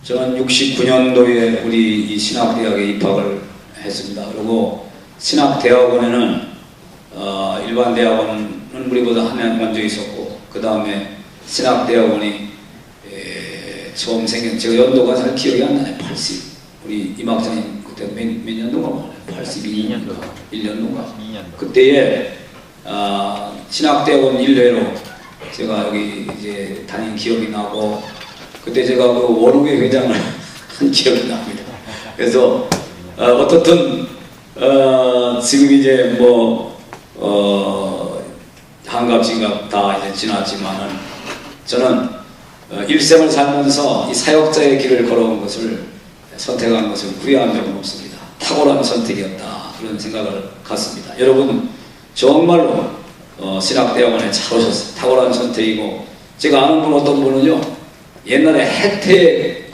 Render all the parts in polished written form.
저는 69년도에 우리 이 신학대학에 입학을 했습니다. 그리고 신학대학원에는 일반 대학원은 우리보다 한 년 먼저 있었고, 그 다음에 신학대학원이 처음 생긴, 제가 연도가 잘 기억이 안 나네. 80. 우리 임학장님 그때 몇 년도가 82년도 1년도가 2년도. 그때에 신학대학원 일례로 제가 여기 이제 다닌 기억이 나고, 그때 제가 그 원우회 회장을 한 기억이 납니다. 그래서 어떻든 지금 이제 뭐 한갑진갑 다 이제 지났지만은 저는 일생을 살면서 이 사역자의 길을 걸어온 것을 선택한 것을 후회한 적은 없습니다. 탁월한 선택이었다, 그런 생각을 갖습니다. 여러분 정말로 신학대학원에 잘 오셨어요. 탁월한 선택이고, 제가 아는 분 어떤 분은요, 옛날에 혜택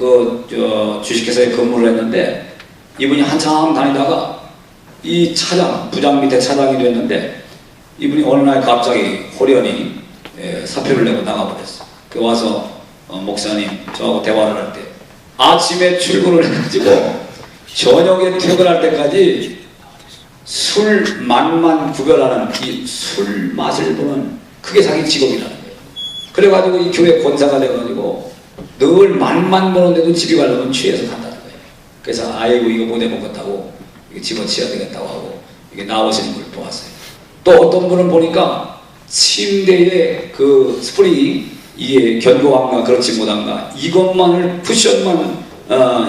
주식회사에 근무를 했는데, 이분이 한참 다니다가 이 차장, 부장 밑에 차장이 됐는데, 이분이 어느 날 갑자기 호련히 사표를 내고 나가버렸어요. 그 와서 목사님 저하고 대화를 할 때, 아침에 출근을 해가지고 저녁에 퇴근할 때까지 술 맛만 구별하는 이 술 맛을 보는, 그게 자기 직업이라는 거예요. 그래가지고 이 교회 권사가 돼가지고 늘 맛만 보는데도 집에 가려면 취해서 간다는 거예요. 그래서 아이고 이거 못 해먹었다고 이거 집어치워야 되겠다고 하고 이게 나오시는 걸 보았어요. 또 어떤 분은 보니까 침대에 그 스프링이 이게 견고한가 그렇지 못한가, 이것만을 쿠션만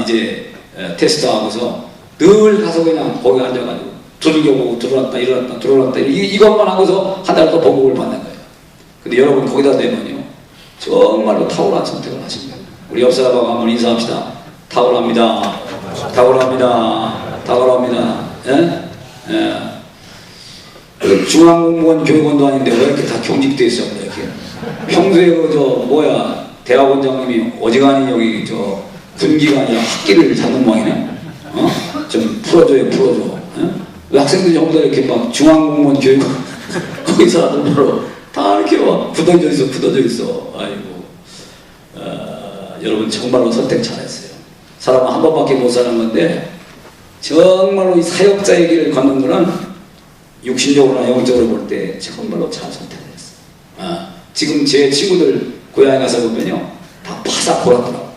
이제 테스트하고서 늘 가서 그냥 거기 앉아가지고 두들겨보고 들어왔다 일어났다 들어왔다 이것만 하고서 한 달 더 보복을 받는 거예요. 근데 여러분 거기다 대면요, 정말로 탁월한 선택을 하십니다. 우리 옆 사람하고 한번 인사합시다. 탁월합니다. 탁월합니다. 탁월합니다. 예? 예. 중앙공무원 교육원도 아닌데 왜 이렇게 다 경직돼 있어? 이렇게 평소에 대학원장님이 어지간히 여기 군기가 아니라 학기를 잡는 모양이네. 좀 풀어줘요, 풀어줘. 왜 학생들이 전부 다 이렇게 막 중앙공무원 교육원 거기 사람들 보러 다 이렇게 막 굳어져 있어. 아이고. 여러분 정말로 선택 잘했어요. 사람은 한 번밖에 못 사는 건데, 정말로 이 사역자의 길을 걷는 거는 육신적으로나 영적으로 볼 때 정말로 잘 선택했어요. 지금 제 친구들 고향에 가서 보면요, 다 바삭 골았더라고.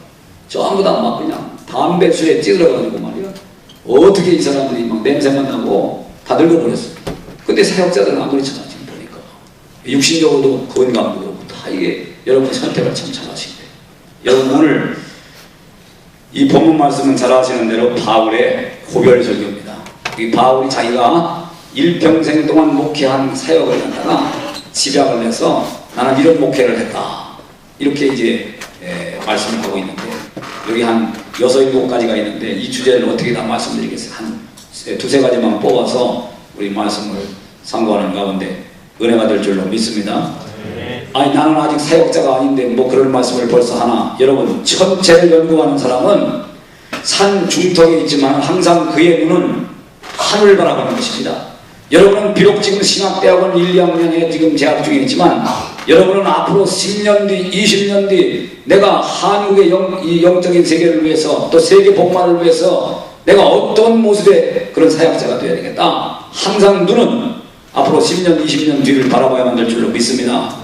전부 다 막 그냥 담배 수에 찌들어가지고 말이야. 어떻게 이 사람들이 막 냄새만 나고 다 늙어버렸어요. 근데 사역자들은 안 그렇잖아, 지금 보니까. 육신적으로도 건강도 그렇고 다 이게 여러분의 선택을 참 잘하시는데, 여러분 오늘 이 본문 말씀은 잘 아시는 대로 바울의 고별설교입니다. 이 바울이 자기가 일평생 동안 목회한 사역을 갖다가 집약을 해서 나는 이런 목회를 했다, 이렇게 이제 말씀을 하고 있는데, 여기 한 6, 7가지가 있는데 이 주제를 어떻게 다 말씀드리겠어요. 한 두세 가지만 뽑아서 우리 말씀을 상고하는 가운데 은혜가 될 줄로 믿습니다. 아니 나는 아직 사역자가 아닌데 뭐 그런 말씀을 벌써 하나. 여러분 천체를 연구하는 사람은 산 중턱에 있지만 항상 그의 눈은 하늘을 바라보는 것입니다. 여러분은 비록 지금 신학대학원 1, 2학년에 지금 재학 중에 있지만, 여러분은 앞으로 10년 뒤, 20년 뒤 내가 한국의 이 영적인 세계를 위해서, 또 세계 복만을 위해서 내가 어떤 모습의 그런 사역자가 되어야 되겠다. 항상 눈은 앞으로 10년, 20년 뒤를 바라봐야만 될 줄로 믿습니다.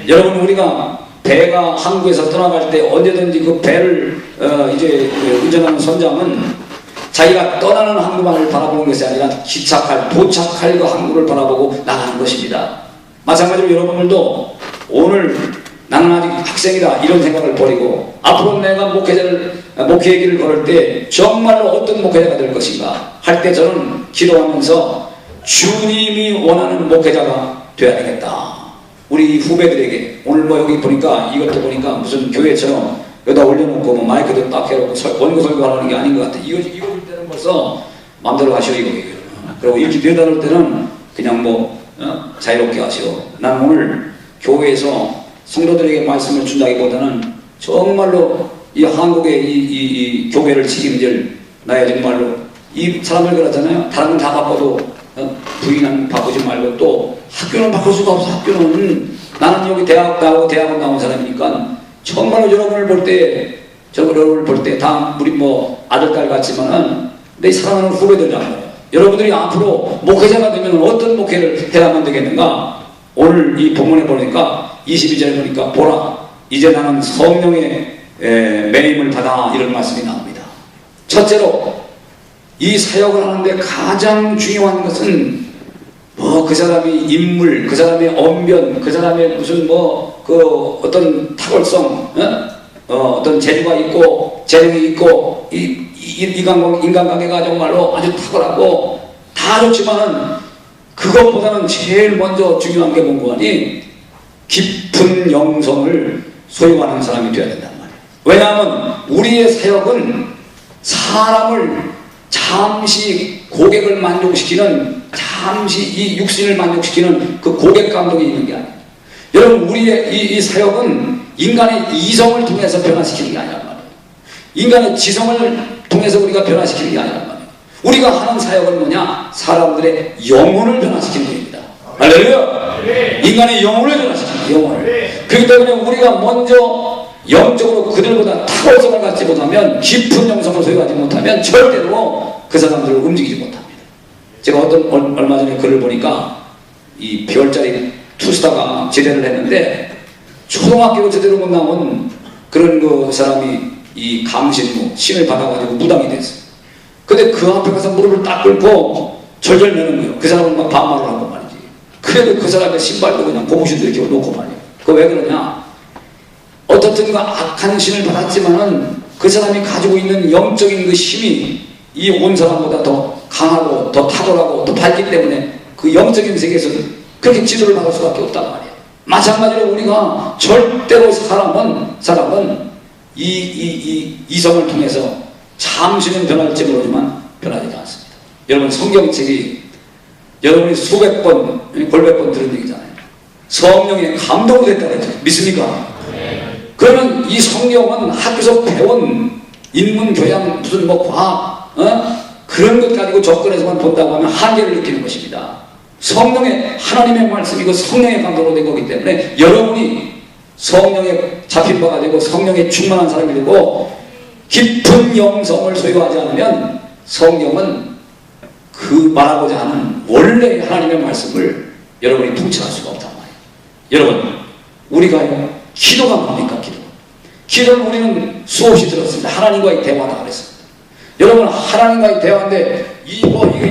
여러분 우리가 배가 한국에서 떠나갈 때 언제든지 그 배를 이제 운전하는 선장은 자기가 떠나는 항구만을 바라보는 것이 아니라 도착할 그 항구를 바라보고 나가는 것입니다. 마찬가지로 여러분들도 오늘 나는 아직 학생이다 이런 생각을 버리고, 앞으로 내가 목회의 길을 걸을 때 정말로 어떤 목회자가 될 것인가 할 때 저는 기도하면서 주님이 원하는 목회자가 되어야 되겠다. 우리 후배들에게 오늘 뭐 여기 보니까 이것도 보니까 무슨 교회처럼 여기다 올려놓고 뭐 마이크도 딱 해놓고 원고 설교하는 게 아닌 것 같아. 이거 줄 때는 벌써 마음대로 하시오 이거. 그리고 이렇게 내다놓을 때는 그냥 뭐 자유롭게 하시오. 난 오늘 교회에서 성도들에게 말씀을 준다기보다는 정말로 이 한국의 이 교회를 책임질 나의 정말로 이 사람들 그러잖아요. 다른 건 다 바꿔도 부인은 바꾸지 말고, 또 학교는 바꿀 수가 없어. 학교는 나는 여기 대학 나오고 대학원 나온 사람이니까 정말로 여러분을 볼 때 여러분을 볼 때 다 우리 뭐 아들, 딸 같지만은 내 사랑하는 후배들이잖아요. 여러분들이 앞으로 목회자가 되면 어떤 목회를 해야만 되겠는가? 오늘 이 본문에 보니까 22절에 보니까 보라, 이제 나는 성령의 매임을 받아, 이런 말씀이 나옵니다. 첫째로 이 사역을 하는데 가장 중요한 것은 뭐 그 사람이 인물, 그 사람의 언변, 그 사람의 무슨 뭐 그 어떤 탁월성, 어떤 재주가 있고 재능이 있고 인간관계가 정말로 아주 탁월하고 다 좋지만은 그것보다는 제일 먼저 중요한 게 뭔가 하니 깊은 영성을 소유하는 사람이 되어야 된단 말이에요. 왜냐하면 우리의 사역은 사람을 잠시 고객을 만족시키는, 잠시 이 육신을 만족시키는 그 고객 감독이 있는 게 아니에요. 여러분, 우리의 이 사역은 인간의 이성을 통해서 변화시키는 게 아니란 말이에요. 인간의 지성을 통해서 우리가 변화시키는 게 아니란 말이에요. 우리가 하는 사역은 뭐냐? 사람들의 영혼을 변화시키는 겁니다. 할렐루야! 인간의 영혼을 변화시키는 거예요. 영혼을. 그렇기 때문에 우리가 먼저 영적으로 그들보다 탁월성을 갖지 못하면, 깊은 영성을 소유하지 못하면 절대로 그 사람들을 움직이지 못합니다. 제가 얼마 전에 글을 보니까 이 별자리 투스타가 제대를 했는데 초등학교 제대로 못 나온 그런 그 사람이 이 강신무 신을 받아가지고 무당이 됐어요. 근데 그 앞에 가서 무릎을 딱 꿇고 절절 매는 거예요. 그 사람은 막 반말을 하고 말이지. 그래도 그 사람의 신발도 그냥 고무신도 이렇게 놓고 말이에요. 그거 왜 그러냐? 어떻든 그 악한 신을 받았지만은 그 사람이 가지고 있는 영적인 그 힘이 이 온 사람보다 더 강하고 더 탁월하고 더 밝기 때문에 그 영적인 세계에서는 그렇게 지도를 받을 수밖에 없단 말이에요. 마찬가지로 우리가 절대로 사람은 이성을 통해서 잠시는 변할지 모르지만 변하지 않습니다. 여러분, 성경책이 여러분이 수백 번, 골백 번 들은 얘기잖아요. 성령의 감동으로 됐다 그랬죠. 믿습니까? 그러면 이 성경은 학교에서 배운 인문 교양 무슨 뭐 과학 그런 것 가지고 접근해서만 본다고 하면 한계를 느끼는 것입니다. 성령의 하나님의 말씀이고 성령의 감동으로 된 거기 때문에 여러분이 성령에 잡힌 바가 되고 성령에 충만한 사람이 되고 깊은 영성을 소유하지 않으면 성경은 그 말하고자 하는 원래 하나님의 말씀을 여러분이 통치할 수가 없단 말이에요. 여러분, 우리가 기도가 뭡니까? 기도는 우리는 수없이 들었습니다. 하나님과의 대화다 그랬습니다. 여러분, 하나님과의 대화인데 이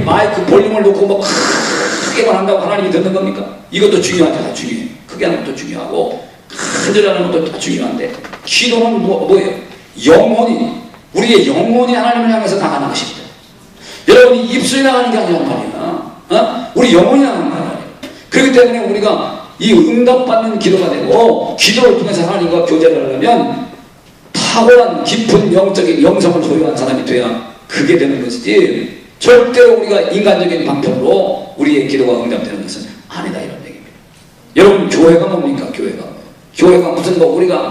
마이크 볼륨을 놓고 뭐 크게만 한다고 하나님이 듣는 겁니까? 이것도 중요하죠. 다 중요해요. 크게 하는 것도 중요하고 큰절 하는 것도 다 중요한데 기도는 뭐예요? 영혼이, 우리의 영혼이 하나님을 향해서 나가는 것입니다. 여러분이 입술이 나가는 게 아니란 말이야. 우리 영혼이 나가는 거야. 그렇기 때문에 우리가 이 응답받는 기도가 되고 기도를 통해서 하나님과 교제를 하려면 탁월한 깊은 영적인 영성을 소유한 사람이 돼야 그게 되는 것이지, 절대로 우리가 인간적인 방편으로 우리의 기도가 응답되는 것은 아니다, 이런 얘기입니다. 여러분, 교회가 뭡니까? 교회가 무슨 우리가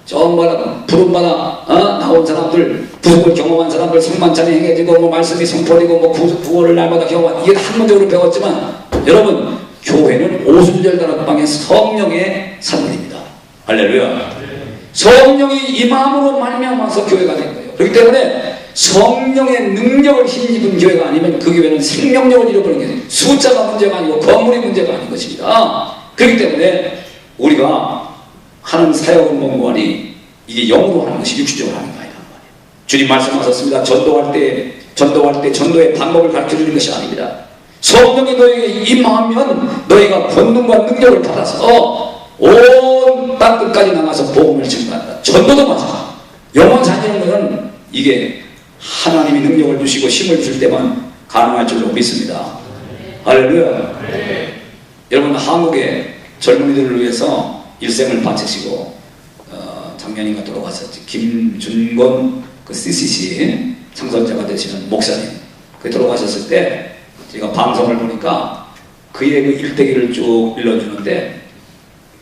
정말 부름받아 나온 사람들, 구속을 경험한 사람들, 성만찬이 행해지고 말씀이 선포되고 구원을 날마다 경험한, 이게 학문적으로 배웠지만 여러분, 교회는 오순절 다락방의 성령의 산물입니다. 할렐루야. 성령이 임함으로 말미암아서 교회가 된 거예요. 그렇기 때문에 성령의 능력을 힘입은 교회가 아니면 그 교회는 생명력을 잃어버린 거예요. 숫자가 문제가 아니고 건물이 문제가 아닌 것입니다. 그렇기 때문에 우리가 하는 사역은 뭔가니 이게 영으로 하는 것이 육신적으로 하는 거 아니란 말이에요. 주님 말씀하셨습니다. 전도할 때 전도의 방법을 가르쳐주는 것이 아닙니다. 성령이 너에게 임하면 너희가 권능과 능력을 받아서 온 땅 끝까지 나가서 복음을 증거한다. 전도도 마찬가지다. 영혼 살리는 것은 이게 하나님이 능력을 주시고 힘을 줄 때만 가능할 줄로 믿습니다. 할렐루야. 여러분, 한국의 젊은이들을 위해서 일생을 바치시고 작년인가 돌아가셨지, 김준건 그 CCC 창설자가 되시는 목사님, 그 돌아가셨을 때 제가 방송을 보니까 그의 그 일대기를 쭉 일러주는데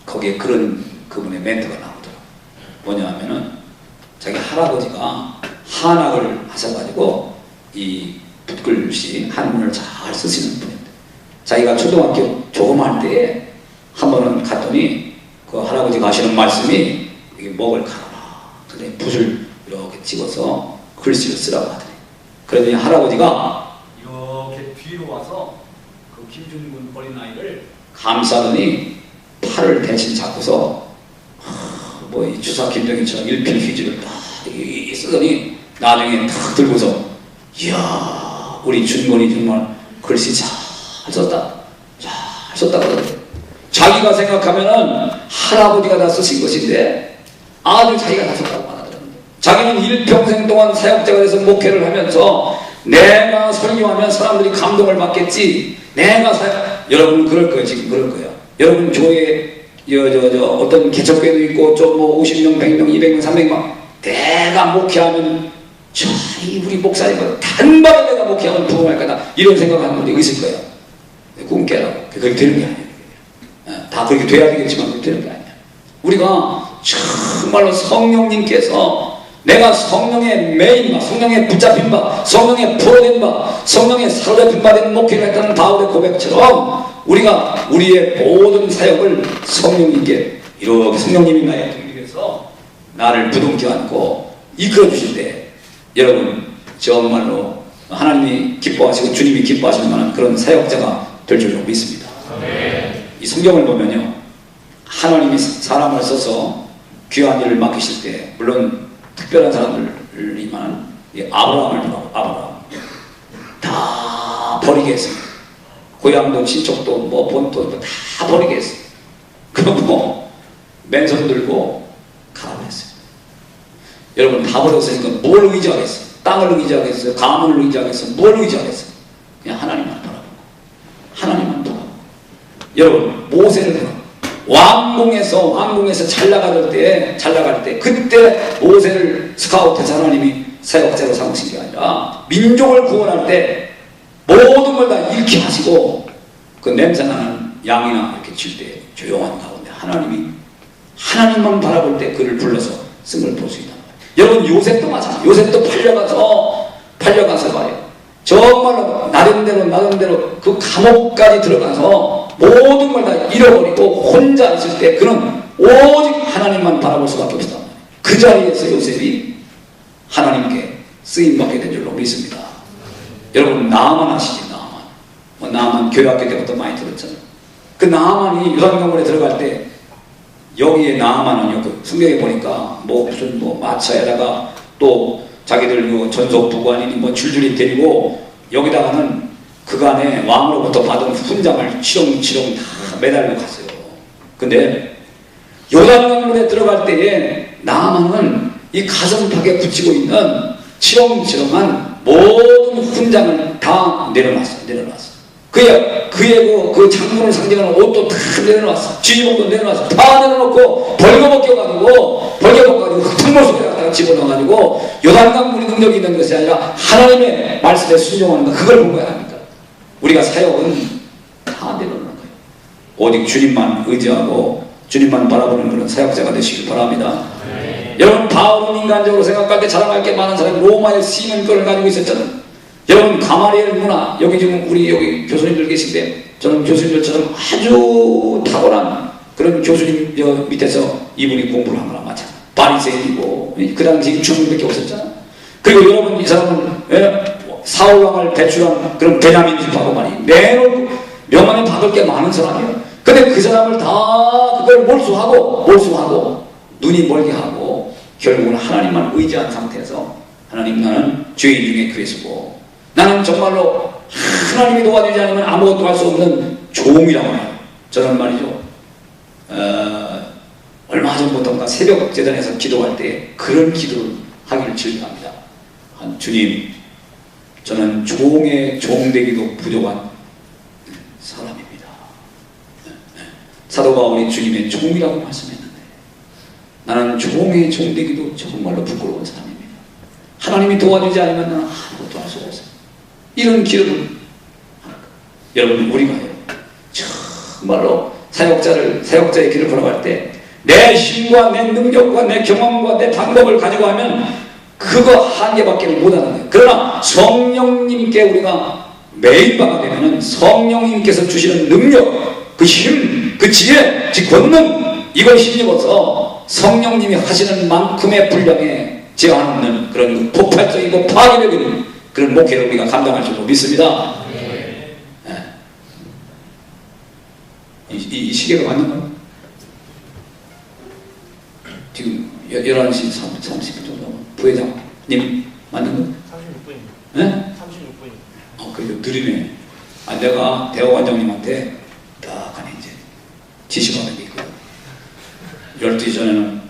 거기에 그분의 멘트가 나오더라고요. 뭐냐 하면은 자기 할아버지가 한학을 하셔가지고 이 붓글씨 한문을 잘 쓰시는 분인데 자기가 초등학교 조그마할 때에 한 번은 갔더니 그 할아버지가 하시는 말씀이 이게 먹을 갈아라. 근데 붓을 이렇게 찍어서 글씨를 쓰라고 하더니 그러더니 할아버지가 이렇게 뒤로 와서 그 김준군 어린아이를 감싸더니 팔을 대신 잡고서 뭐 이 주사 김정일처럼 일필휘지를 딱 쓰더니 나중에 탁 들고서 이야 우리 준군이 정말 글씨 잘 썼다 잘 썼다 그러더니 자기가 생각하면은 할아버지가 다 쓰신 것인데 아주 자기가 다 썼다고 말하더라고요. 자기는 일평생 동안 사역자가 돼서 목회를 하면서 내가 설교하면 사람들이 감동을 받겠지 내가 여러분 그럴 거예요. 지금 그럴 거예요. 여러분 교회에 어떤 개척교회도 있고 좀 뭐 50명, 100명, 200명, 300명 내가 목회하면 우리 목사님은 단번에 내가 목회하면 부흥할 거다 이런 생각하는 분들이 있을 거예요. 꿈 깨라고. 그렇게 되는 게 아니에요. 다 그렇게 돼야 되겠지만 그렇게 되는 게 아니야. 우리가 정말로 성령님께서 내가 성령의 메인바, 성령의 붙잡힌 바, 성령의 풀어낸 바, 성령의 사로잡힌 바 된 목회를 했다는 바울의 고백처럼 우리가 우리의 모든 사역을 성령님께 이렇게 성령님이 나의 동력에서 나를 부둥켜 안고 이끌어 주실 때 여러분 정말로 하나님이 기뻐하시고 주님이 기뻐하시는 만한 그런 사역자가 될 줄로 믿습니다. 이 성경을 보면요 하나님이 사람을 써서 귀한 일을 맡기실 때 물론 특별한 사람들이만 아브라함을 보라고 아브라함 다 버리게 했습니다. 고향도 친척도 뭐 본토도 다 버리게 했어요. 그리고 맨손 들고 가라고 했어요. 여러분 다 버렸으니까 뭘 의지하겠어요? 땅을 의지하겠어요? 가문을 의지하겠어요? 뭘 의지하겠어요? 그냥 하나님만 바라보고 하나님만 바라보고 여러분 모세를 보라. 왕궁에서 잘 나갈 때 그때 모세를 스카우트해서 하나님이 사역자로 삼으신 게 아니라 민족을 구원할 때 모든 걸 다 잃게 하시고 그 냄새나는 양이나 이렇게 칠 때 조용한 가운데 하나님만 바라볼 때 그를 불러서 쓴 걸 볼 수 있단 말이에요. 여러분 요셉도 마찬가지예요. 요셉도 팔려가서 봐요. 정말로 나름대로 그 감옥까지 들어가서 모든 걸 다 잃어버리고 혼자 있을 때 그는 오직 하나님만 바라볼 수밖에 없었단 말이에요. 그 자리에서 요셉이 하나님께 쓰임받게 된 줄로 믿습니다. 여러분 나아만 아시지? 나아만 교회학교 때부터 많이 들었잖아요. 그 나아만이 요단강물에 들어갈 때 여기에 나아만은요 그 성경에 보니까 무슨 마차에다가 또 자기들 전속 부관이니 줄줄이 데리고 여기다가는 그간에 왕으로부터 받은 훈장을 치렁치렁 다 매달려 갔어요. 근데 요단강물에 들어갈 때에 나아만은 이 가슴팍에 붙이고 있는 치렁치렁한 모든 훈장을 다 내려놨어. 그의 그 장군을 상징하는 옷도 다 내려놨어. 지휘봉도 내려놨어. 다 내려놓고 벌거벗겨가지고 흙탕물 속에 갖다가 집어넣어가지고 요단강물이 능력이 있는 것이 아니라 하나님의 말씀에 순종하는 거 그걸 본 거야 합니까? 우리가 사역은 다 내려놓는 거예요. 오직 주님만 의지하고 주님만 바라보는 그런 사역자가 되시길 바랍니다. 여러분 바울은 인간적으로 생각할 때 자랑할 게 많은 사람이 로마의 시민권을 가지고 있었잖아요. 여러분 가마리엘 문화 여기 지금 우리 여기 교수님들 계신데 저는 교수님들처럼 아주 탁월한 그런 교수님 밑에서 이분이 공부를 한 거랑 마찬가지. 바리새인이고 그 당시 6,000명밖에 없었잖아요. 그리고 여러분 이 사람은 사울왕을 배출한 그런 베냐민 집하고 말이 내놓고 명함에 받을 게 많은 사람이에요. 근데 그 사람을 다 그걸 몰수하고 눈이 멀게 하고 결국은 하나님만 의지한 상태에서 하나님 나는 죄인 중에 그리스고 나는 정말로 하나님이 도와주지 않으면 아무것도 할 수 없는 종이라고 해요. 저는 말이죠. 얼마 전부터인가 새벽 재단에서 기도할 때 그런 기도를 하기를 즐겨합니다. 주님, 저는 종의 종되기도 부족한 사람입니다. 사도 바울이 주님의 종이라고 말씀했는데 나는 종의 종되기도 정말로 부끄러운 사람입니다. 하나님이 도와주지 않으면 나는 아무것도 할 수가 없어요. 이런 기도를 여러분 우리가요 정말로 사역자의 길을 걸어갈 때 내 힘과 내 능력과 내 경험과 내 방법을 가지고 하면 그거 한계밖에 못하는 거예요. 그러나 성령님께 우리가 매일바가 되면 성령님께서 주시는 능력, 그 힘, 그 지혜, 즉 권능 이걸 힘입어서 성령님이 하시는 만큼의 분량에 제한 없는 그런 폭발적이고 파괴력인 그런 목회를 우리가 감당할 줄로 믿습니다. 네. 이 시계가 맞는 건가? 지금 11시 30분 정도. 부회장님 맞는 거? 36분입니다. 네? 36분입니다. 그래도 느리네. 내가 대화관장님한테 딱 하니 이제 지시받은 게 있거든. 12시 전에는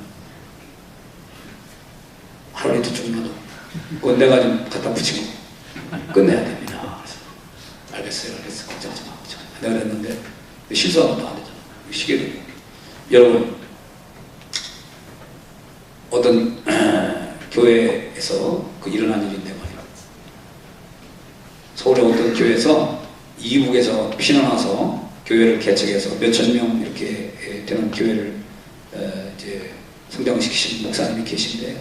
하루 이틀 조금이라도 그건 내가 좀 갖다 붙이고 끝내야 됩니다. 그래서 알겠어. 걱정하지 마. 내가 그랬는데 실수하면 또 안 되잖아. 시계도. 여러분, 어떤 교회에서 그 일어난 일인데 말이야. 서울의 어떤 교회에서 이북에서 피난와서 교회를 개척해서 몇천 명 이렇게 되는 교회를 이제 성장시키신 목사님이 계신데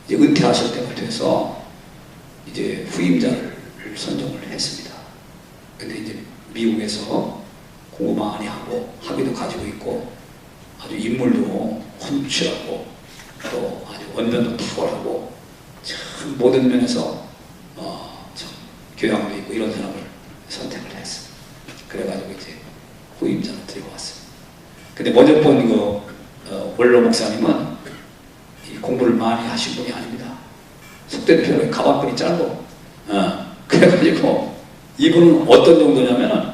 이제 은퇴하실 때가 돼서 이제 후임자를 선정을 했습니다. 근데 이제 미국에서 공부 많이 하고 학위도 가지고 있고 아주 인물도 훤칠하고 또 아주 언변도 탁월하고 참 모든 면에서 참 교양도 있고 이런 사람을 선택을 했어. 그래가지고 이제 후임자를 들고 왔어요. 근데 먼저 본 원로 목사님은 이 공부를 많이 하신 분이 아닙니다. 속된 표현에 가방끈이 짧고 그래가지고 이분은 어떤 정도냐면은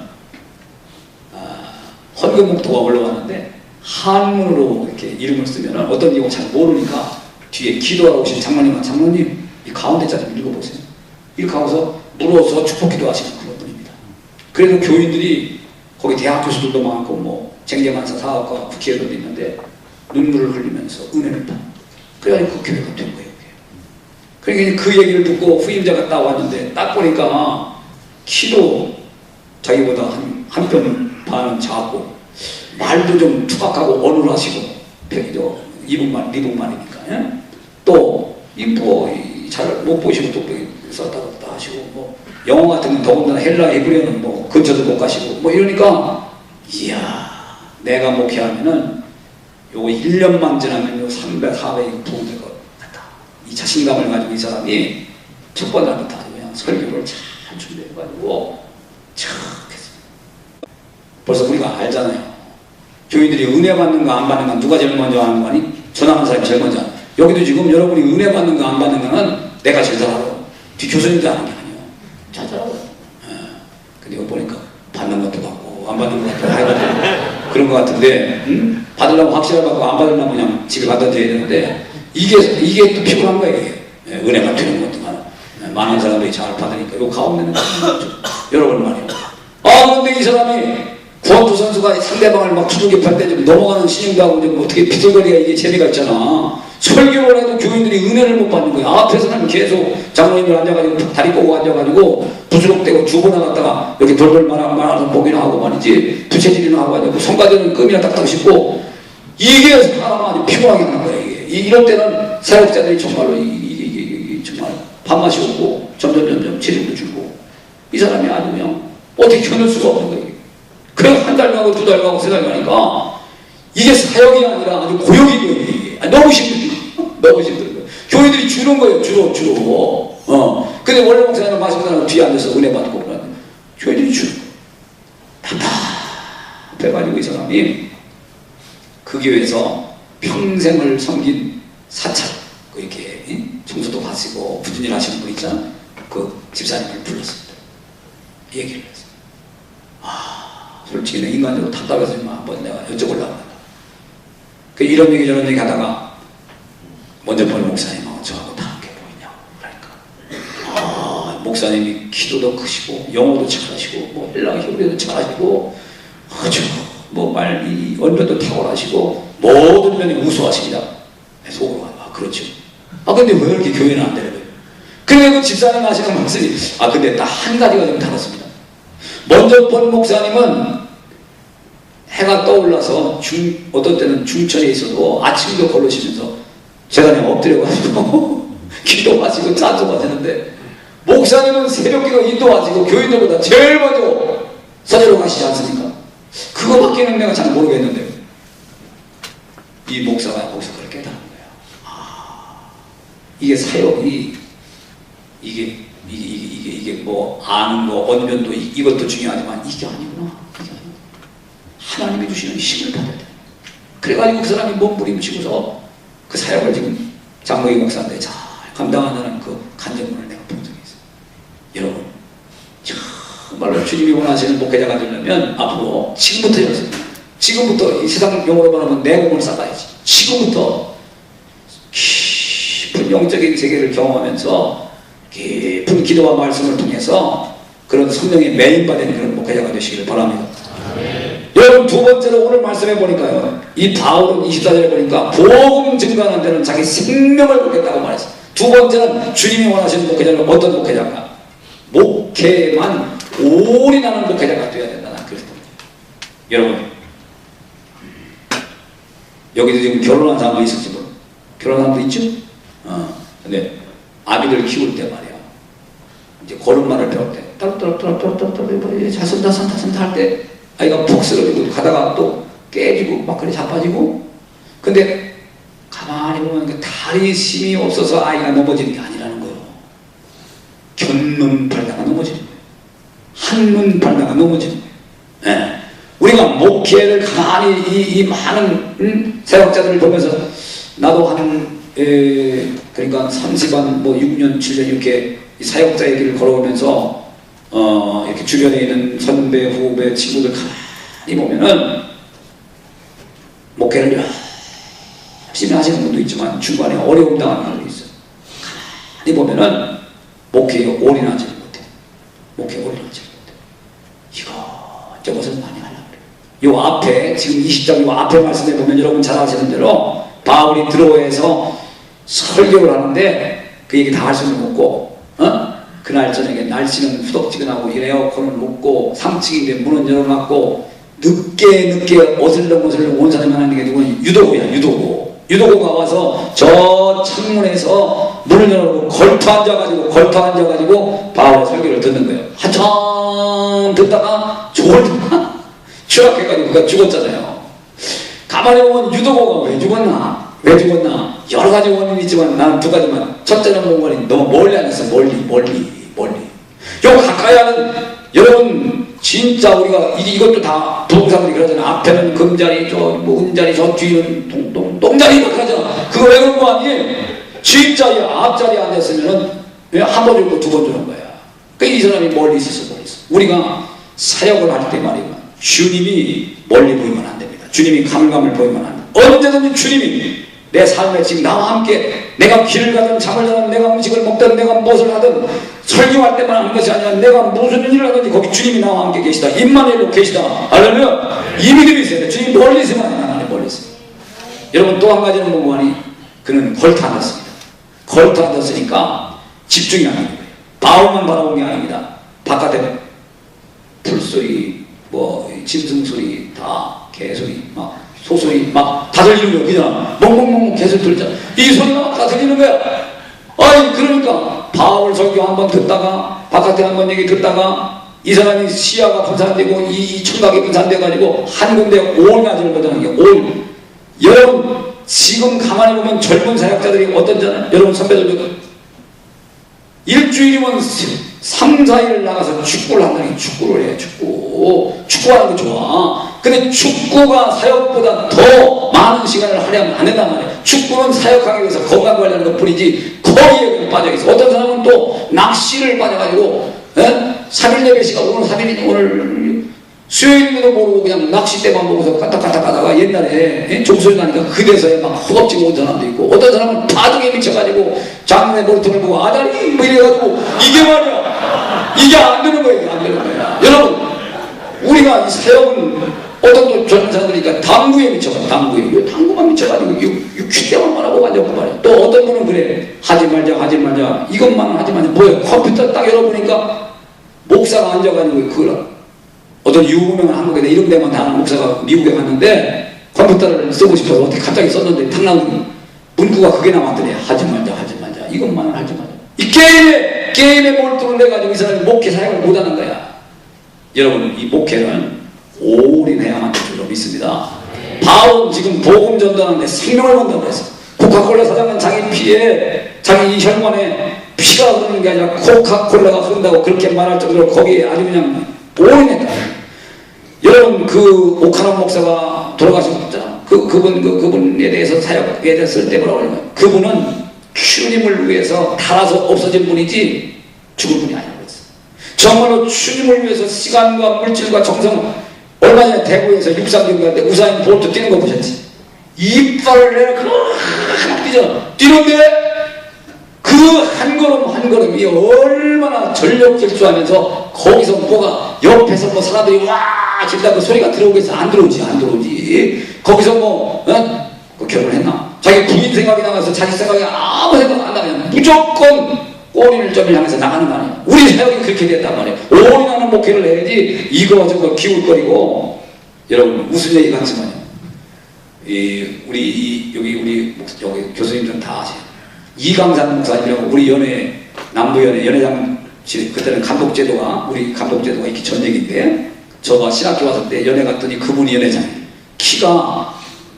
헌금목토가 올라왔는데 한문으로 이렇게 이름을 쓰면은 어떤 내용 잘 모르니까 뒤에 기도하러 오신 장로님 이 가운데 자 좀 읽어보세요. 이렇게 하고서 물어서 축복기도 하시는 그런 분입니다. 그래도 교인들이 거기 대학 교수들도 많고 뭐 쟁쟁한사 사학과 국회의원도 있는데 눈물을 흘리면서 은혜를 받는. 그래가지고 그 교회가 된 거예요. 그러니까 그 얘기를 듣고 후임자가 딱 왔는데 딱 보니까 키도 자기보다 한 뼘 반은 작고 말도 좀 투박하고 어눌하시고 미북만이니까 또 잘 못 보시고 또 썼다 갔다 하시고 뭐 영어 같은 건 더군다나 헬라 히브리어는 뭐 근처도 못 가시고 뭐 이러니까 이야 내가 목회하면은 요거 1년만 지나면 요 300, 400이 도움될 것 같다. 이 자신감을 가지고 이 사람이 첫 번날부터 아주 그냥 설교를 잘 준비해가지고 촥 했습니다. 벌써 우리가 알잖아요. 교인들이 은혜 받는 거 안 받는 거 누가 제일 먼저 하는 거 아니? 전하는 사람이 제일 먼저 하는. 여기도 지금 여러분이 은혜 받는 거 안 받는 거는 내가 제일 잘하고 뒤 교수님도 하는 게 아니에요. 잘 잘하고. 근데 이거 보니까 받는 것도 받고 안 받는 것도 해가지고 그런 것 같은데 받으려면 확실하게 받고 안 받으려면 그냥 집에 갖다 드려야 되는데 이게 또 피곤한 거예요. 이게. 은혜가 되는 것도 많은 사람들이 잘 받으니까 요 가운데는 여러분 말이에요. 그런데 이 사람이 구원투 선수가 상대방을 막 두들겨 팰 때 좀 넘어가는 신용도 하고 좀 어떻게 비틀거리가 이게 재미가 있잖아. 설교를 해도 교인들이 은혜를 못 받는 거야. 앞에서는 계속 장로님을 앉아가지고 다리 꼬고 앉아가지고 부스럭대고 주보 나갔다가 이렇게 돌돌 말아서 보기나 하고 말이지 부채질이나 하고 가지고 손가락은 끔이나 딱딱 씹고 이게 사람 아주 피곤하게 하는 거야. 이럴 때는 사역자들이 정말로 정말 밥맛이 없고 점점 체력도 줄고 이 사람이 아주 그냥 어떻게 견딜 수가 없는 거예요. 그래 한 달 가고 두 달 가고 세 달 가니까 이게 사역이 아니라 아주 고역인 거예요. 이게. 너무 힘들어. 너무 힘들어. 교회들이 주는 거예요. 주로. 근데 원래 목사님은 마시는 사람 뒤에 앉아서 은혜 받고 그러는데 교회들이 주는 거예요. 답답해가지고 이 사람이 그 교회에서 평생을 섬긴 사찰 이렇게 청소도 하시고 부진일 하시는 분 있잖아. 그 집사님을 불렀습니다. 얘기를 했어요. 솔직히 내 인간적으로 답답해서 한번 내가 여쭤보려고 한다. 이런 얘기 저런 얘기 하다가 먼저 본 목사님하고 저하고 다 함께 보이냐고 그러니까 목사님이 키도도 크시고 영어도 잘하시고 뭐 헬라 히브리어도 잘하시고 아주 뭐 말이 언변도 탁월하시고 모든 면에 우수하십니다. 속으로 그렇죠. 근데 왜 이렇게 교회는 안 되는 거예요? 그래 그 집사님 하시는 말씀이 근데 딱 한 가지가 좀 달랐습니다. 먼저 본 목사님은 해가 떠올라서 어떤 때는 중천에 있어도 아침도 걸으시면서 재단에 엎드려가지고 기도하시고 찬송하시는데 목사님은 새벽기도 인도하시고 교인들보다 제일 먼저 서재로 가시지 않습니까? 그거밖에는 내가 잘 모르겠는데 이 목사가 거기서 그렇게 깨달은 거예요. 아, 이게 사역이 이게 뭐 아는 거 언변도 이것도 중요하지만 이게 아니구나. 이게 아니구나. 하나님이 주시는 힘을 받아야 돼. 그래가지고 그 사람이 몸부림치고서 그 사역을 지금 장로기 목사인데 잘 감당한다는 그 간증문을 내가 본 적이 있어요. 여러분, 정말로 주님이 원하시는 목회자가 되려면 앞으로 지금부터 이 세상 용어로 말하면 내공을 쌓아야지. 지금부터 깊은 영적인 세계를 경험하면서 깊은 기도와 말씀을 통해서 그런 성령의 매인받은 그런 목회자가 되시기를 바랍니다. 여러분, 두 번째로 오늘 말씀해 보니까요, 이 바울은 24절에 보니까 복음 증거하는 데는 자기 생명을 걸겠다고 말했어요. 두 번째는 주님이 원하시는 목회자는 어떤 목회자인가? 목회만 올인하는 목회자가 되어야 된다. 난 그랬습니다. 여러분, 여기도 지금 결혼한 사람도 있을지 모르. 결혼한 사람도 있죠? 근데 아비들 키울 때 말이야, 이제 걸음마를 배울 때 따로따로 자선다 할 때 아이가 푹 쓰러지고 가다가 또 깨지고 막 그래 자빠지고. 근데 가만히 보면 그 다리 힘이 없어서 아이가 넘어지는 게 아니라는 거예요. 견문 밟다가 넘어지는 거예요. 한문 밟다가 넘어지는 거예요. 네. 우리가 목회를 가만히 이 많은 사역자들을 보면서 나도 그러니까 30한 뭐 6년 7년 이렇게 사역자의 길을 걸어오면서 이렇게 주변에 있는 선배, 후배, 친구들 가만히 보면은 목회를 열심히 하시는 분도 있지만 중간에 어려움 당하는 분도 있어요. 가만히 보면은 목회에 올인하지 못해. 목회에 올인하지 못해. 이것저것을 많이 하려고 그래요. 요 앞에 지금 20장 요 앞에 말씀해 보면 여러분 잘 아시는 대로 바울이 드로에서 설교를 하는데 그 얘기 다 할 수는 없고, 그날 저녁에 날씨는 후덥지근하고 에어컨을 놓고 3층인데 문은 열어놨고 늦게 어슬렁어슬렁 온 사람이 하는 게 누구냐? 유도고가 와서 저 창문에서 문을 열어놓고 걸터 앉아가지고 바울의 설교를 듣는 거예요. 한참 듣다가 졸다가 추락해가지고 그가 죽었잖아요. 가만히 보면 유도고가 왜 죽었나? 여러 가지 원인이 있지만 나는 두 가지만. 첫째는 뭔가 너무 멀리 앉았어. 멀리. 요 가까이 하는, 여러분 진짜 우리가 이것도 다 부동산들이 그러잖아. 앞에는 금자리, 뭐 은자리, 저 뒤는 똥자리 이렇게 하잖아. 그거 왜 그런 거 아니에요? 뒷자리 앞자리에 앉았으면은 한 번 주고 두 번 주는 거야. 그러니까 이 사람이 멀리 있었어. 우리가 사역을 할 때 말이야, 주님이 멀리 보이면 안 됩니다. 주님이 가물가물 보이면 안 됩니다. 언제든지 주님이 내 삶에 지금 나와 함께 내가 길을 가든 잠을 자든 내가 음식을 먹든 내가 무엇을 하든 설교할 때만 하는 것이 아니라 내가 무슨 일을 하든지 거기 주님이 나와 함께 계시다. 임마누엘 계시다. 할렐루야. 이 믿음이 있어야 돼. 주님 멀리 있으면 안 돼. 멀리 있어. 여러분 또 한 가지는 뭐니? 그는 걸터 앉았습니다. 걸터 앉았으니까 집중이 안 하는 거예요. 바울만 바라본 게 아닙니다. 바깥에 풀소리, 뭐 짐승소리, 다 개소리, 막 소소리 막 다 들리는 거야. 그냥 멍멍멍 계속 들리잖아. 이 소리가 막 다 들리는 거야. 아니 그러니까 바울 설교 한번 듣다가 바깥에 한번 얘기 듣다가 이 사람이 시야가 분산되고 이 청각이 분산돼가지고 한 군데 올가지를 보자는 게 올. 여러분 지금 가만히 보면 젊은 사역자들이 어떤잖아요. 여러분 선배들도 일주일이면 3, 4일 나가서 축구를 한다니. 축구를 해. 축구하는 거 좋아. 근데 축구가 사역보다 더 많은 시간을 하려면 안 된단 말이야. 축구는 사역하기 위해서 건강 관리하는 것 뿐이지 거기에 빠져있어. 어떤 사람은 또 낚시를 빠져가지고 3일 예배시가 오늘 3일이 오늘 수요일인데도 모르고 그냥 낚싯대만 보고서 까딱까딱 가다가 옛날에 종소리 나니까 그 데서에 막 허겁지겁 온 사람도 있고, 어떤 사람은 바둑에 미쳐가지고 장문의 머리통을 보고 아다리 뭐 이래가지고 이게 말이야. 이게 안 되는 거예요. 안 되는 거야. 여러분 우리가 이 사역은 어떤 또 젊은 사람들이니까 당구에 미쳐가지고 당구만 미쳐가지고 퀴대만 말하고 가지고 말이야. 또 어떤 분은 그래. 하지 말자 이것만 하지 말자. 뭐야 컴퓨터 딱 열어보니까 목사가 앉아가지고 그걸 어떤 유명한 한국에 이런 데만 다 하는 목사가 미국에 갔는데 컴퓨터를 쓰고 싶어서 어떻게 갑자기 썼는데 탁나오니 문구가 그게 나왔더니 하지 말자 이것만은 하지 말자. 이 게임에 몰두를 해가지고 이 사람이 목회 사역을 못하는 거야. 여러분 이 목회는 올인해야만 될 줄로 믿습니다. 바울은 지금 복음 전도하는데 생명을 건다고 했어. 코카콜라 사장은 자기 피에, 자기 이 혈관에 피가 흐르는 게 아니라 코카콜라가 흐른다고 그렇게 말할 정도로 거기에 아주 그냥 올인했다. 여러분, 그 오카노 목사가 돌아가셨잖아. 그분에 대해서 사역에 대해서 쓸 때 뭐라고 그러냐면, 그분은 주님을 위해서 달아서 없어진 분이지 죽은 분이 아니라고 했어. 정말로 주님을 위해서 시간과 물질과 정성, 얼마 전에 대구에서 육상경 가는데 우사인 볼트 뛰는 거 보셨지? 이빨을 내가 하나 뛰는데 그 한 걸음 한 걸음이 얼마나 전력 질주하면서 거기서 뭐가 옆에서 뭐 사람들이 와 질다 그 소리가 들어오겠어? 안 들어오지. 거기서 뭐 결혼했나? 자기 부인 생각이 나면서 자기 생각이 아무 생각 안 나면 무조건 올인점을 향해서 나가는 거 아니야. 우리 사역이 그렇게 됐단 말이야. 올인하는 목회를 해야지 이거 저거 기웃거리고. 여러분 무슨 얘기가 하지만요, 우리 교수님들은 다 아세요. 이강산 목사님이라고 우리 남부연회 연회장, 그때는 감독제도가, 우리 감독제도가 있기 전 얘기인데, 저가 신학교 왔을 때 연회 갔더니 그분이 연회장이에요. 키가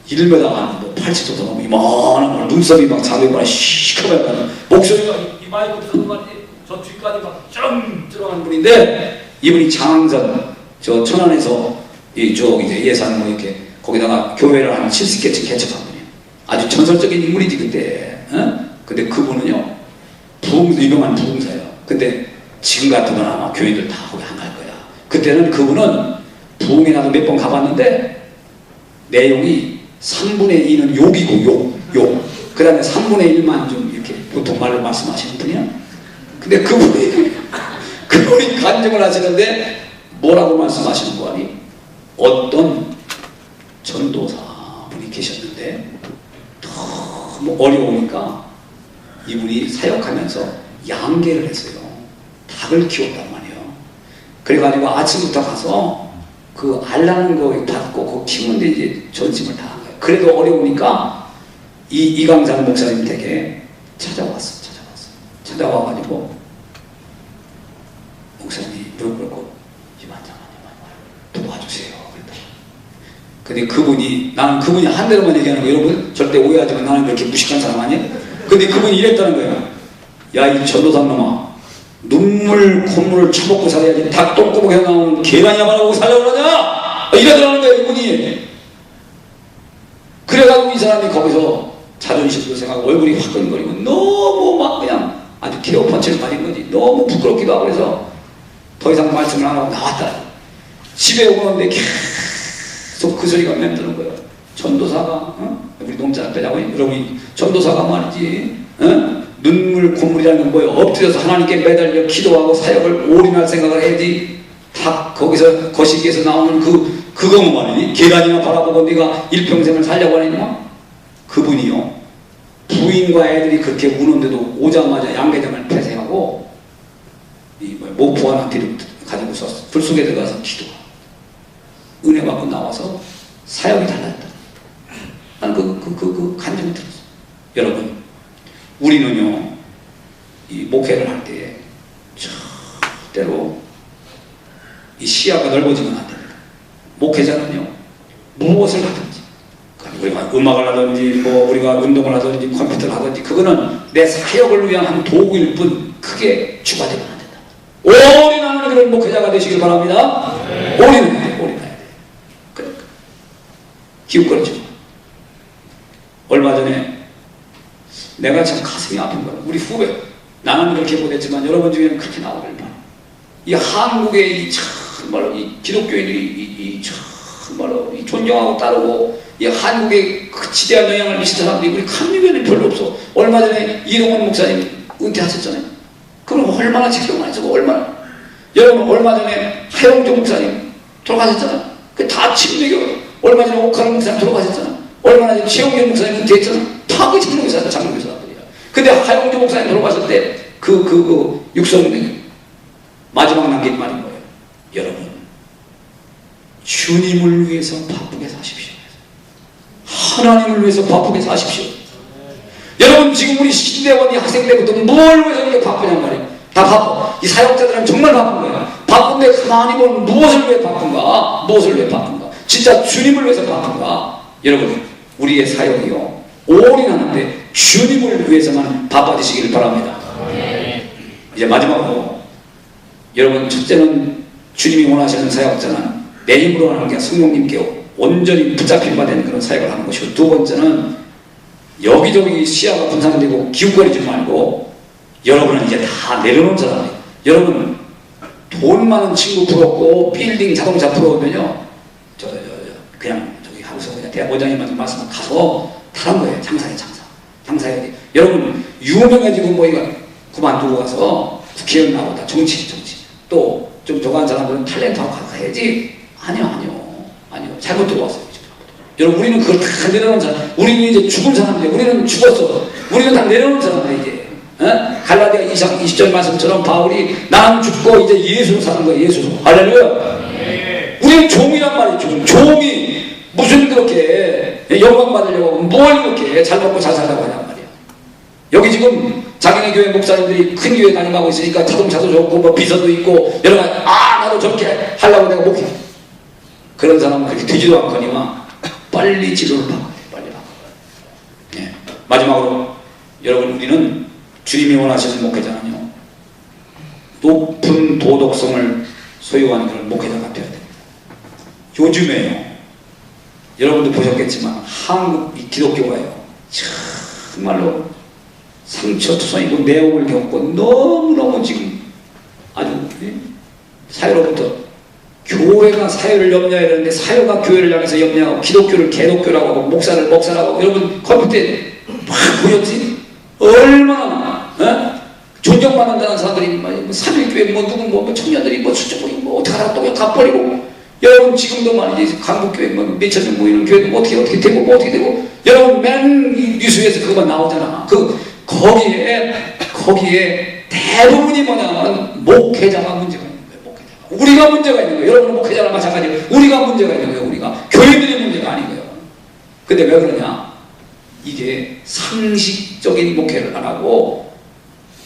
1m가 뭐 80도 넘고 이만한 눈썹이 막 자기보다 시커멓고 목소리가 이 마이크 들어가지 저 뒤까지 막 좀 들어가는 분인데, 이분이 장항선 저 천안에서 이쪽 이제 예산 뭐 이렇게 거기다가 교회를 한 70개쯤 개척한 분이에요. 아주 전설적인 인물이지 그때. 근데 그분은요 유명한 부흥사예요. 근데 지금 같으면 아마 교인들 다 거기 안 갈 거야. 그때는 그분은 부흥회 나도 몇 번 가봤는데 내용이 3분의 2는 욕이고 욕. 그 다음에 3분의 1만 좀 이렇게 보통 말로 말씀하시는 분이야. 근데 그분이 간증을 하시는데 뭐라고 말씀하시는 거 아니? 어떤 전도사 분이 계셨는데 너무 어려우니까 이분이 사역하면서 양계를 했어요. 닭을 키웠단 말이에요. 그래가지고 아침부터 가서 그 알라는 거 받고 그거 키우는데 이제 전심을 다 한 거예요. 그래도 어려우니까 이강산 목사님 댁에 찾아와가지고 목사님 무릎 꿇고 도와주세요. 근데 나는 그분이 한 대로만 얘기하는 거예요. 여러분 절대 오해하지 마. 나는 그렇게 무식한 사람 아니에요. 근데 그분이 이랬다는 거예요. 야, 이 전도사 놈아, 눈물 콧물을 처먹고 살아야지 닭 똥구멍에 나오는 계란이야 말하고 살려고 그러냐? 이러더라는 거예요, 이분이. 그래가지고 이 사람이 거기서 자존심도 생각하고 얼굴이 화끈거리고 너무 막 그냥 아주 케어 펀치를 맞은 거지. 너무 부끄럽기도 하고 그래서 더 이상 말씀을 안 하고 나왔다. 집에 오는데 계속 그 소리가 맴드는 거예요. 전도사가, 우리 농자 빼자고, 여러분, 전도사가 말이지, 눈물 콧물이라는 건 뭐예요? 엎드려서 하나님께 매달려 기도하고 사역을 올인할 생각을 해야지. 다 거기서 거시기에서 나오는 그거만 말이니? 계란이나 바라보고 네가 일평생을 살려고 하느냐? 그분이요, 부인과 애들이 그렇게 우는데도 오자마자 양계장을 폐쇄하고 모포 하나 가지고서 불속에 들어가서 기도하고 은혜 받고 나와서 사역이 달랐다. 나는 그 간증을 들었어. 여러분, 우리는요, 이 목회를 할 때 절대로 이 시야가 넓어지면 안 됩니다. 목회자는요, 무엇을 하든지, 우리가 음악을 하든지, 뭐 우리가 운동을 하든지, 컴퓨터를 하든지, 그거는 내 사역을 위한 한 도구일 뿐 크게 추가되면 안 된다. 올인하는 그런 목회자가 되시길 바랍니다. 올인해야 돼, 올인해야 돼. 그러니까 기웃거리지 마. 얼마 전에 내가 참 가슴이 아픈 거야. 우리 후배, 나는 그렇게 못했지만 여러분 중에는 그렇게 나오길 바라. 이 한국의 정말로 이 기독교인들이 정말로 이 존경하고 따르고 이 한국에 그 지대한 영향을 미친 사람들이 우리 강림에는 별로 없어. 얼마 전에 이동원 목사님 은퇴하셨잖아요. 그럼 얼마나 책임을 안 쓰고 얼마나. 여러분 얼마 전에 하영조 목사님 돌아가셨잖아. 그 다 침례교. 얼마 전에 오카노 목사님 돌아가셨잖아. 얼마 전에 최홍길 목사님 은퇴했잖아. 다 그 장로교사다, 장로교사들이야. 근데 하영조 목사님 돌아가셨을 때 육성님 마지막 남긴 말인 거예요. 여러분, 주님을 위해서 바쁘게 사십시오. 하나님을 위해서 바쁘게 사십시오. 여러분, 지금 우리 신대원 이 학생 때부터 뭘 위해서 이렇게 바쁘냔 말이에요. 다 바빠. 이 사역자들은 정말 바쁜 거예요. 바쁜데 가만히 보면 무엇을 위해 바쁜가? 무엇을 위해 바쁜가? 진짜 주님을 위해서 바쁜가? 여러분, 우리의 사역이요, 올인하는데 주님을 위해서만 바빠지시길 바랍니다. 이제 마지막으로, 여러분, 첫째는 주님이 원하시는 사역자는 내 힘으로 하는 게 성령님께 온전히 붙잡힌 바 된 그런 사역을 하는 것이고, 두 번째는 여기저기 시야가 분산되고 기웃거리지 말고 여러분은 이제 다 내려놓은 사람이에요. 여러분, 돈 많은 친구 부럽고 빌딩 자동차 부러우면요, 그냥 저기 하고서 그냥 대학원장님한테 말씀 가서 타는 거예요. 장사해야지. 여러분, 유명해지고 뭐 이거 그만두고 가서 국회의원 나오다 정치 또 좀 저간 사람들은 탤런트하고 가야지. 아니요. 잘못 들어왔어요. 여러분, 우리는 그걸 다 내려놓은 사람. 우리는 이제 죽은 사람이에요. 우리는 죽었어. 우리는 다 내려놓은 사람이에요. 이제 갈라디아 20절 말씀처럼 바울이 나는 죽고 이제 예수로 사는 거예요. 예수로. 할렐루야. 우리는 종이란 말이죠. 종이 무슨 그렇게 영광 받으려고 뭘 이렇게 잘 먹고 잘 살라고 하냔 말이야. 여기 지금 자기네 교회 목사님들이 큰 교회 다니고 있으니까 자동차도 좋고 뭐 비서도 있고 여러 가지, 나도 저렇게 하려고 내가 목회. 그런 사람은 그렇게 되지도 않거니와 빨리 지도를 바꿔야 돼. 빨리 바꿔야 돼. 예. 마지막으로 여러분, 우리는 주님이 원하시는 목회자는요, 높은 도덕성을 소유하는 그런 목회자가 되어야 됩니다. 요즘에요, 여러분도 보셨겠지만 한국 이 기독교가요, 정말로 상처투성이고 내용을 겪고 너무너무 지금 아주 사회로부터 교회가 사회를 염려해야 되는데 사회가 교회를 향해서 염려하고 기독교를 개독교라고 하고 목사를 목사라고 하고. 여러분, 컴퓨터에 막 보였지? 얼마나 존경받는다는 사람들이 사회교회 뭐 누구 뭐 청년들이 뭐 수첩 뭐 어떻게 하라고 또 갚버리고. 여러분, 지금도 말이지 강북교회 뭐 몇천 명 모이는 교회도 뭐 어떻게 되고 뭐 어떻게 되고. 여러분, 맨 뉴스에서 그거만 나오잖아. 거기에 대부분이 뭐냐면 목회자가 문제가 있는 거예요. 목회자가. 우리가 문제가 있는 거예요. 여러분, 목회자랑 마찬가지로 우리가 문제가 있는 거예요. 우리가 교회들이 문제가 아니고요. 근데 왜 그러냐? 이게 상식적인 목회를 안 하고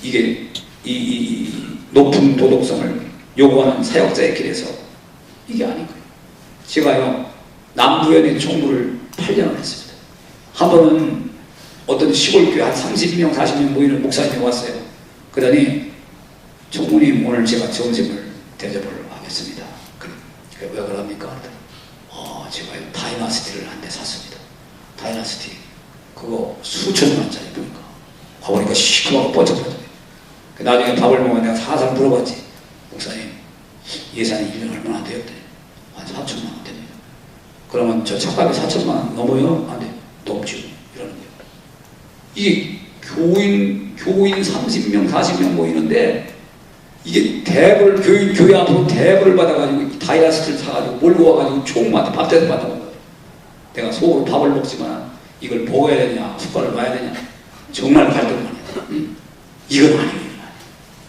이게 이 높은 도덕성을 요구하는 사역자의 길에서 이게 아닌 거예요. 제가요, 남부연의 총무를 8년을 했습니다. 한 번은 어떤 시골교회 한 30명 40명 모이는 목사님이 왔어요. 그러더니 총무님, 오늘 제가 점심을 대접을 하겠습니다. 그래, 왜 그럽니까? 제가요, 다이나스티를 한 대 샀습니다. 다이나스티 그거 수천만 원짜리 보니까 가보니까 시큼하고 번쩍번쩍. 나중에 밥을 먹으면 내가 사살 물어봤지. 목사님, 예산이 1년 얼마나 되었대? 한 4천만 원 됩니다. 그러면 저 착각이 4천만 원 넘어요? 안 돼. 넘죠. 이러는 거예요. 이게 교인 30명 40명 모이는데 이게 대부를 교회 앞으로 대부를 받아가지고 다이나스티를 사가지고 몰고 와가지고 총무한테 밥 대접 받아온 거예요. 내가 속으로 밥을 먹지만 이걸 먹어야 되냐 숟가락을 놔야 되냐 정말 갈등만이야. 이건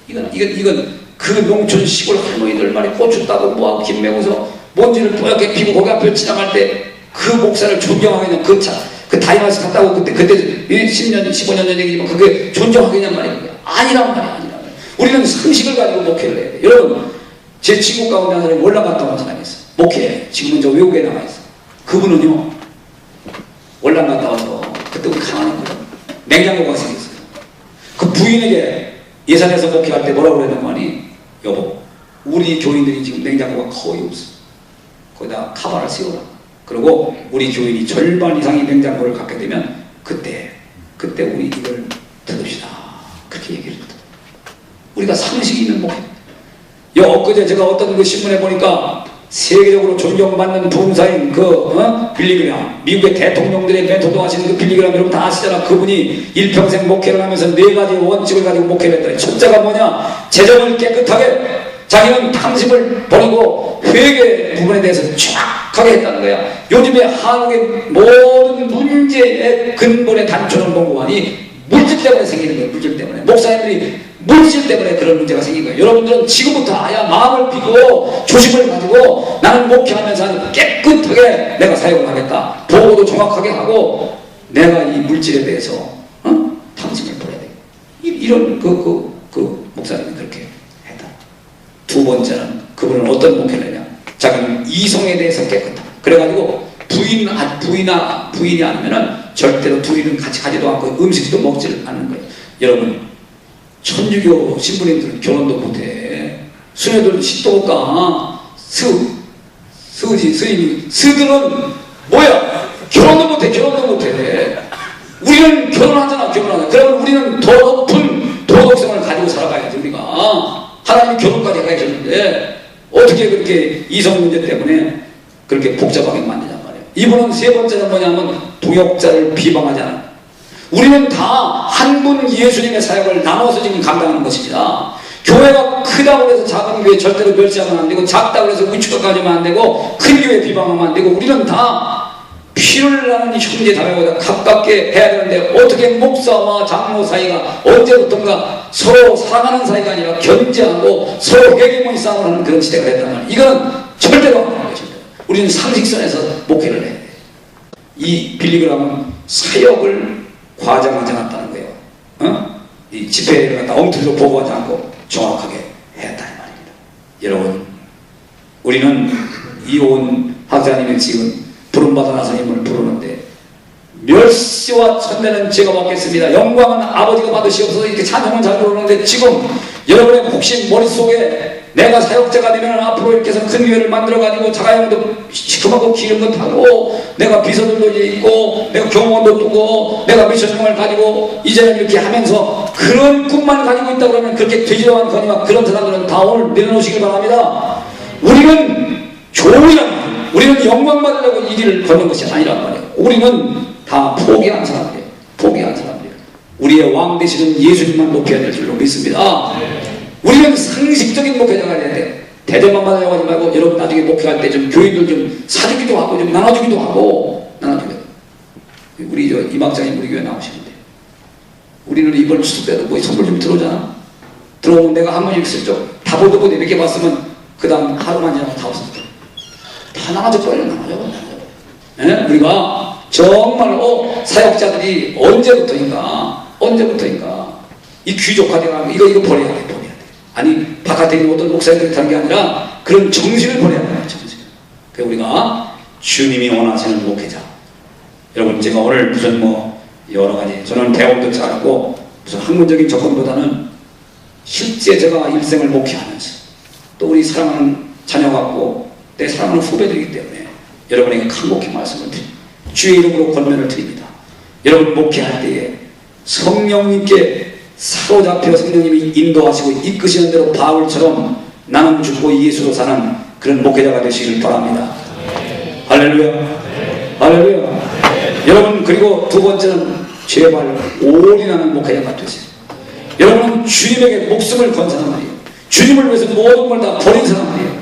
아니에요. 이건 그 농촌 시골 할머니들 말이 고추 따고 뭐하고 김 메고서 먼지를 뽀얗게 피고 거기 앞에 지나갈 때 그 목사를 존경하겠냐. 그 다이나스 갔다고 그때 10년 15년 전 얘기지만 그게 존경하겠냔 말이에요. 아니란 말이야. 우리는 상식을 가지고 목회를 해야 돼. 여러분, 제 친구 가운데 한 사람이 월남 갔다 온 사람이 있어. 목회. 지금은 저 외국에 나가 있어. 그분은요, 월남 갔다 와서 그때 우리 가만히 있거든. 냉장고가 생겼어요. 그 부인에게 예산에서 목회할 때 뭐라고 그랬는 거 아니? 여보, 우리 교인들이 지금 냉장고가 거의 없어. 거기다 카바를 씌워라. 그리고 우리 교인이 절반 이상의 냉장고를 갖게 되면 그때 우리 이걸 들읍시다. 그렇게 얘기를 했거든. 우리가 상식이 있는 목회. 엊그제 제가 어떤 그 신문에 보니까 세계적으로 존경받는 부흥사인 빌리그람, 미국의 대통령들의 멘토도 하시는 그 빌리그람 여러분 다 아시잖아. 그분이 일평생 목회를 하면서 4가지 원칙을 가지고 목회를 했더니 첫째가 뭐냐? 재정을 깨끗하게, 자기는 탐심을 버리고 회계 부분에 대해서 정확하게 했다는 거야. 요즘에 한국의 모든 문제의 근본의 단초는 뭐니? 물질 때문에 생기는 거예요. 물질 때문에. 목사님들이 물질 때문에 그런 문제가 생긴 거예요. 여러분들은 지금부터 마음을 비고 조심을 가지고 나는 목회하면서 깨끗하게 내가 사역을 하겠다. 보고도 정확하게 하고 내가 이 물질에 대해서 탐심을 버려야 돼. 이런 그 목사님이 그렇게 했다. 두 번째는 그분은 어떤 목회를 했냐? 자기는 이성에 대해서 깨끗하다. 그래가지고 부인이 아니면은 절대로 둘이는 같이 가지도 않고 음식도 먹지 않는 거예요. 여러분, 천주교 신부님들은 결혼도 못해. 수녀들은 식도 못 가. 스들은 뭐야? 결혼도 못해. 우리는 결혼하잖아. 그러면 우리는 더 높은 도덕성을 가지고 살아가야지. 우리가 하나님이 결혼까지 해주셨는데 어떻게 그렇게 이성 문제 때문에 그렇게 복잡하게 만드냔 말이에요. 이분은 세 번째는 뭐냐면 동역자를 비방하지 않아. 우리는 다 한 분 예수님의 사역을 나눠서 지금 감당하는 것입니다. 교회가 크다고 해서 작은 교회 절대로 멸시하면 안 되고, 작다고 해서 우측까지만 안 되고, 큰 교회 비방하면 안 되고, 우리는 다 피를 나는 형제 자매보다 가깝게 해야 되는데, 어떻게 목사와 장로 사이가 언제부턴가 서로 사랑하는 사이가 아니라 견제하고 서로 헤게모니 싸움을 하는 그런 시대가 됐단 말이에요. 이건 절대로 안 되는 것입니다. 우리는 상식선에서 목회를 해야 돼요. 이 빌리그람은 사역을 과장하지 않았다는 거예요. 이 집회를 갖다 엉터리로 보고하지 않고 정확하게 했다는 말입니다. 여러분, 우리는 이온 학자님의 지금 부름받은 하나님을 부르는데, 멸시와 천대는 제가 받겠습니다. 영광은 아버지가 받으시옵소서. 이렇게 찬송을 잘 부르는데, 지금 여러분의 혹시 머릿속에 내가 사역자가 되면 앞으로 이렇게 해서 큰 교회를 만들어가지고 자가용도 시큼하고 기름도 타고, 내가 비서들도 이제 있고, 내가 경호원도 두고, 내가 미션을 가지고 이제는 이렇게 하면서 그런 꿈만 가지고 있다 그러면 그렇게 되지도 않거니와 그런 사람들은 다 오늘 내려놓으시길 바랍니다. 우리는 조용한, 우리는 영광 받으려고 이 길을 걷는 것이 아니란 말이에요. 우리는 다 포기한 사람들이에요. 우리의 왕 되시는 예수님만 높여야 될 줄로 믿습니다. 우리는 상식적인 목회자가 돼야 돼. 대접만 받아야 하지 말고, 여러분 나중에 목회할 때 좀 교인들 좀 사주기도 하고 좀 나눠주기도 하고. 우리 이박장님 우리 교회 나오시는데, 우리는 이번 추석 때도 뭐 선물 좀 들어오잖아. 들어오면 내가 한 번 이렇게 슬쩍 다 보도 보도 이렇게 봤으면 그 다음 하루만 지나면 다 없었어. 다 나눠줘. 우리가 정말로 사역자들이 언제부터인가 이 귀족화되가 이거 버려야 돼. 아니 바깥에 있는 어떤 목사님들이 하는 게 아니라 그런 정신을 버려야 돼요. 그래서 우리가 주님이 원하시는 목회자. 여러분, 제가 오늘 무슨 여러 가지, 저는 대학도 잘하고 무슨 학문적인 접근보다는 실제 제가 일생을 목회하면서 또 우리 사랑하는 자녀 같고 내 사랑하는 후배들이기 때문에 여러분에게 간곡히 말씀을 드립니다. 주의 이름으로 권면을 드립니다. 여러분 목회할 때에 성령님께 사로잡혀 성령님이 인도하시고 이끄시는 대로 바울처럼 나는 죽고 예수로 사는 그런 목회자가 되시길 바랍니다. 할렐루야. 여러분, 그리고 두 번째는 제발 올인하는 목회자가 되세요. 여러분은 주님에게 목숨을 건 사람이에요. 주님을 위해서 모든 걸 다 버린 사람이에요.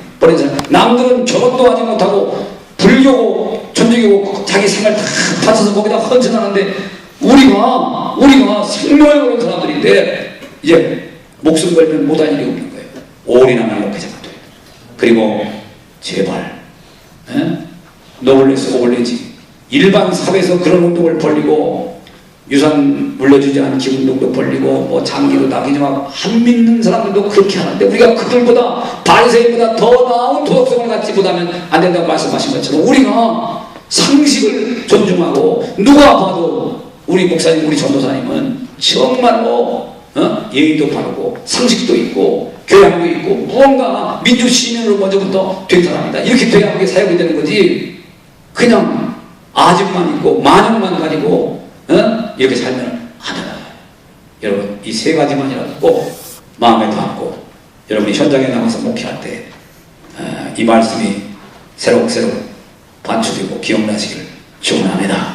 남들은 결혼도 하지 못하고 불교고 천주교고 자기 생활 다 바쳐서 거기다 헌신하는데, 우리가 생명을 거는 사람들인데 이제 목숨 걸면 못할 일이 없는 거예요. 올인하는 목회자가 돼요. 그리고 제발 노블레스 오블레지 일반 사회에서 그런 운동을 벌리고 유산 물려주지 않기 운동도 벌리고 장기도 나기지만 안 믿는 사람들도 그렇게 하는데, 우리가 그들보다 바리새인보다 더 나은 도덕성을 갖지 못하면 안 된다고 말씀하신 것처럼 우리가 상식을 존중하고, 누가 봐도 우리 목사님, 우리 전도사님은 정말로 예의도 바르고 상식도 있고 교양도 있고 무언가 민주 시민으로 먼저부터 된 사람이다. 이렇게 돼야 하게 사역이 되는 거지, 그냥 아집만 있고 만영만 가지고 이렇게 살면 안 돼요. 여러분, 이 세 가지만이라도 꼭 마음에 담고 여러분이 현장에 나가서 목회할 때 이 말씀이 새록새록 반출되고 기억나시기를 축원합니다.